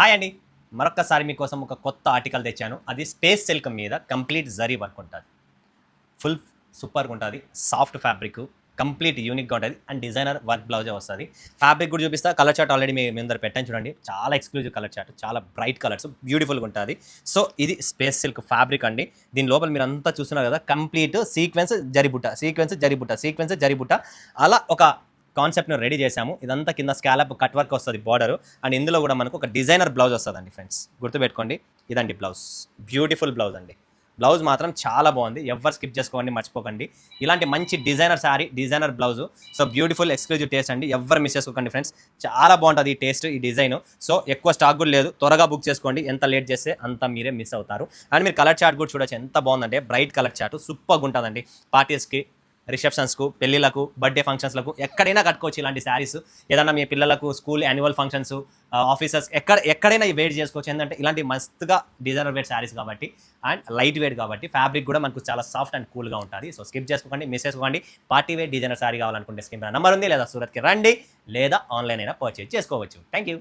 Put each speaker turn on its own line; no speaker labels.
Hi అండి. మరొక్కసారి మీకోసం ఒక కొత్త ఆర్టికల్ తెచ్చాను. అది స్పేస్ సిల్క్ మీద కంప్లీట్ జరీ వర్క్ ఉంటుంది. ఫుల్ సూపర్గా ఉంటుంది. సాఫ్ట్ ఫ్యాబ్రిక్, కంప్లీట్ యూనిక్గా ఉంటుంది అండ్ డిజైనర్ వర్క్ బ్లౌజే వస్తుంది. ఫ్యాబ్రిక్ కూడా చూపిస్తా. కలర్ చార్ట్ ఆల్రెడీ మీ ముందర పెట్టాను చూడండి. చాలా ఎక్స్క్లూజివ్ కలర్ చార్ట్, చాలా బ్రైట్ కలర్స్, బ్యూటిఫుల్గా ఉంటుంది. సో ఇది స్పేస్ సిల్క్ ఫ్యాబ్రిక్ అండి. దీని లోపల మీరు అంతా చూస్తున్నారు కదా, కంప్లీట్ సీక్వెన్స్ జరిబుట్ట అలా ఒక కాన్సెప్ట్ను రెడీ చేశాము. ఇదంతా కింద స్కాలప్ కట్ వర్క్ వస్తుంది బార్డర్, అండ్ ఇందులో కూడా మనకు ఒక డిజైనర్ బ్లౌజ్ వస్తుందండి ఫ్రెండ్స్. గుర్తుపెట్టుకోండి, ఇదండి బ్లౌజ్. బ్యూటిఫుల్ బ్లౌజ్ అండి. బ్లౌజ్ మాత్రం చాలా బాగుంది. ఎవరు స్కిప్ చేసుకోండి, మర్చిపోకండి. ఇలాంటి మంచి designer sari, designer blouse. So beautiful exclusive taste అండి. ఎవరు మిస్ చేసుకోకండి ఫ్రెండ్స్. చాలా బాగుంటుంది ఈ టేస్ట్, ఈ డిజైన్. సో ఎక్కువ స్టాక్ కూడా లేదు, త్వరగా బుక్ చేసుకోండి. ఎంత లేట్ చేస్తే అంత మీరే మిస్ అవుతారు. అండ్ మీరు కలర్ చార్ట్ కూడా చూడొచ్చు, ఎంత బాగుందంటే బ్రైట్ కలర్ చార్ట్, సూపర్గా ఉంటుందండి. పార్టీస్కి, రిసెప్షన్స్కు, పెళ్ళిళ్ళకు, బర్త్డే ఫంక్షన్స్లకు ఎక్కడైనా కట్టుకోవచ్చు ఇలాంటి శారీస్. ఏదన్నా మీ పిల్లలకు స్కూల్ యాన్యువల్ ఫంక్షన్స్, ఆఫీసర్స్ ఎక్కడైనా వెయిట్ చేసుకోవచ్చు. ఏంటంటే ఇలాంటి మస్తుగా డిజైనర్ వేర్ శారీస్ కాబట్టి, అండ్ లైట్ వెయిట్ కాబట్టి ఫ్యాబ్రిక్ కూడా మనకు చాలా సాఫ్ట్ అండ్ కూల్గా ఉంటుంది. సో స్కిప్ చేసుకోండి, మిస్ చేసుకోండి. పార్టీ వేర్ డిజైనర్ శారీ కావాలనుకుంటే స్కిప్ నెంబర్ ఉంది, లేదా సూరత్కి రండి, లేదా ఆన్లైన్ అయినా పర్చేజ్ చేసుకోవచ్చు. Thank you.